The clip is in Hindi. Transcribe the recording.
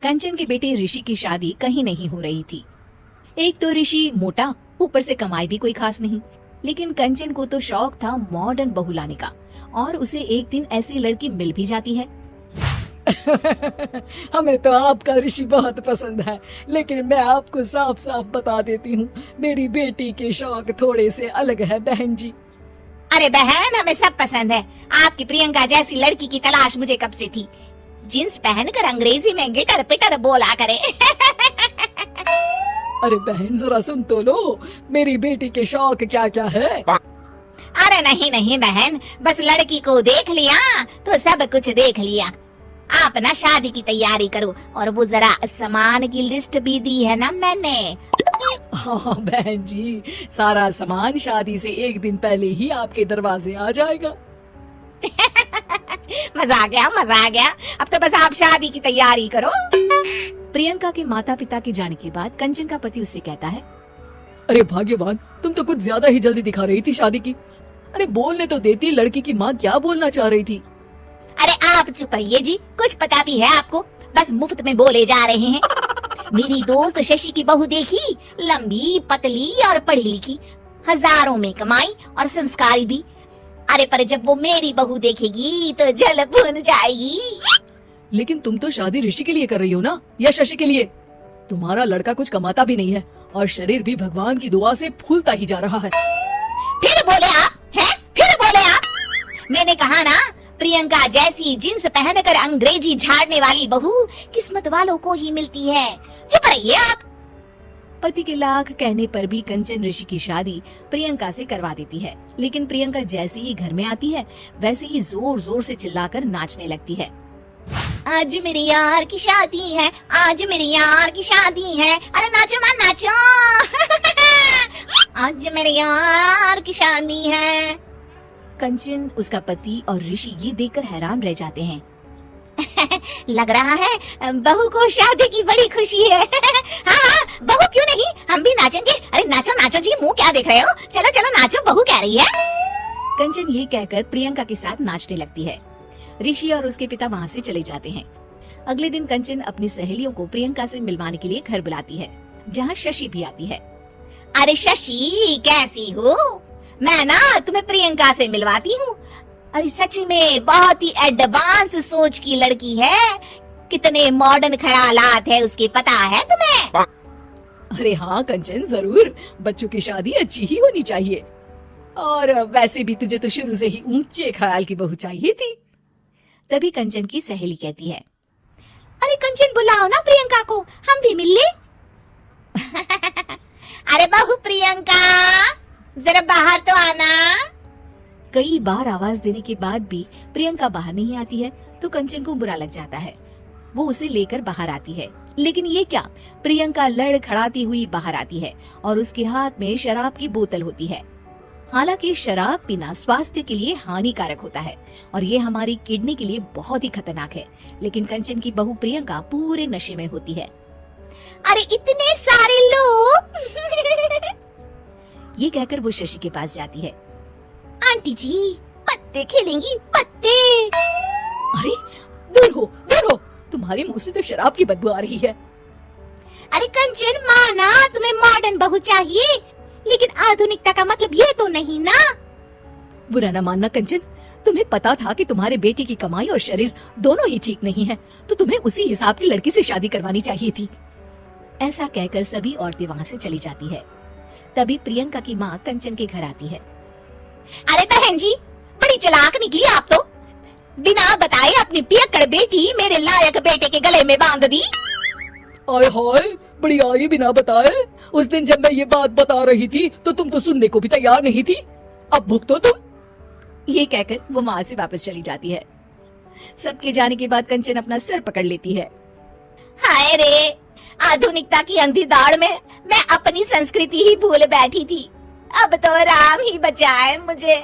कंचन के बेटे ऋषि की शादी कहीं नहीं हो रही थी। एक तो ऋषि मोटा, ऊपर से कमाई भी कोई खास नहीं। लेकिन कंचन को तो शौक था मॉडर्न बहू लाने का, और उसे एक दिन ऐसी लड़की मिल भी जाती है। हमें तो आपका ऋषि बहुत पसंद है, लेकिन मैं आपको साफ साफ बता देती हूँ, मेरी बेटी के शौक थोड़े से अलग है बहन जी। अरे बहन, हमें सब पसंद है। आपकी प्रियंका जैसी लड़की की तलाश मुझे कब से थी। जींस पहनकर अंग्रेजी में गिटर पिटर बोला करे। अरे बहन जरा सुन तो लो, मेरी बेटी के शौक क्या क्या है। अरे नहीं नहीं बहन, बस लड़की को देख लिया तो सब कुछ देख लिया। आप ना शादी की तैयारी करो, और वो जरा सामान की लिस्ट भी दी है ना मैंने। हाँ बहन जी, सारा सामान शादी से एक दिन पहले ही आपके दरवाजे आ जाएगा। मजा आ गया, मजा आ गया। अब तो बस आप शादी की तैयारी करो। प्रियंका के माता पिता के जाने के बाद कंचन का पति उससे कहता है, अरे भाग्यवान, तुम तो कुछ ज्यादा ही जल्दी दिखा रही थी शादी की। अरे बोलने तो देती, लड़की की माँ क्या बोलना चाह रही थी। अरे आप चुप रहिए जी, कुछ पता भी है आपको, बस मुफ्त में बोले जा रहे हैं। मेरी दोस्त शशि की बहू देखी, लंबी पतली और पढ़ी लिखी, हजारों में कमाई और संस्कारी भी। अरे पर जब वो मेरी बहू देखेगी तो जल भुन जाएगी। लेकिन तुम तो शादी ऋषि के लिए कर रही हो ना, या शशि के लिए? तुम्हारा लड़का कुछ कमाता भी नहीं है, और शरीर भी भगवान की दुआ से फूलता ही जा रहा है। फिर बोले आप हैं? फिर बोले आप? मैंने कहा ना, प्रियंका जैसी जींस पहनकर अंग्रेजी झाड़ने वाली बहू किस्मत वालों को ही मिलती है। चुप रहिए आप। पति के लाख कहने पर भी कंचन ऋषि की शादी प्रियंका से करवा देती है। लेकिन प्रियंका जैसे ही घर में आती है, वैसे ही जोर जोर से चिल्लाकर नाचने लगती है। आज मेरे यार की शादी है, आज मेरे यार की शादी है। अरे नाचो मां नाचो। आज मेरे यार की शादी है। कंचन, उसका पति और ऋषि ये देखकर हैरान रह जाते हैं। लग रहा है बहू को शादी की बड़ी खुशी है। हाँ हाँ, बहू क्यों नहीं, हम भी नाचेंगे। अरे नाचो नाचो जी, मुंह क्या देख रहे हो, चलो चलो नाचो, बहू कह रही है। कंचन ये कहकर प्रियंका के साथ नाचने लगती है। ऋषि और उसके पिता वहाँ से चले जाते हैं। अगले दिन कंचन अपनी सहेलियों को प्रियंका से मिलवाने के लिए घर बुलाती है, जहाँ शशि भी आती है। अरे शशि, कैसी हो? मैं ना तुम्हें प्रियंका से मिलवाती हूँ। अरे सच में बहुत ही एडवांस सोच की लड़की है। कितने मॉडर्न ख्यालात है उसके, पता है तुम्हें? अरे हाँ कंचन, जरूर। बच्चों की शादी अच्छी ही होनी चाहिए, और वैसे भी तुझे तो शुरू से ही ऊंचे ख्याल की बहू चाहिए थी। तभी कंचन की सहेली कहती है, अरे कंचन बुलाओ ना प्रियंका को, हम भी मिल ले। अरे बहू प्रियंका, जरा बाहर तो आना। कई बार आवाज देने के बाद भी प्रियंका बाहर नहीं आती है, तो कंचन को बुरा लग जाता है। वो उसे लेकर बाहर आती है। लेकिन ये क्या, प्रियंका लड़खड़ाती हुई बाहर आती है और उसके हाथ में शराब की बोतल होती है। हालांकि शराब पीना स्वास्थ्य के लिए हानिकारक होता है और ये हमारी किडनी के लिए बहुत ही खतरनाक है। लेकिन कंचन की बहू प्रियंका पूरे नशे में होती है। अरे इतने सारे लोग। ये कहकर वो शशि के पास जाती है। आंटी जी, पत्ते खेलेंगी, पत्ते। अरे दूर हो, दूर हो, तुम्हारे मुंह से तो शराब की बदबू आ रही है। अरे कंचन, माना तुम्हें मॉडर्न बहू चाहिए, लेकिन आधुनिकता का मतलब ये तो नहीं ना। बुरा न मानना कंचन, तुम्हें पता था कि तुम्हारे बेटे की कमाई और शरीर दोनों ही ठीक नहीं है, तो तुम्हें उसी हिसाब की लड़की से शादी करवानी चाहिए थी। ऐसा कहकर सभी औरतें वहाँ से चली जाती है। तभी प्रियंका की माँ कंचन के घर आती है। अरे बहन जी, बड़ी चालाक निकली आप तो। बिना बताए अपनी पियक्कड़ बेटी मेरे लायक बेटे के गले में बांध दी। आय हाय, बड़ी आई बिना बताए। उस दिन जब मैं ये बात बता रही थी तो तुम तो सुनने को भी तैयार नहीं थी। अब भुगतो तुम। ये कहकर वो माँ से वापस चली जाती है। सबके जाने के बाद कंचन अपना सर पकड़ लेती है। हाय रे, आधुनिकता की अंधी दौड़ में मैं अपनी संस्कृति ही भूल बैठी थी। अब तो राम ही बचाए मुझे।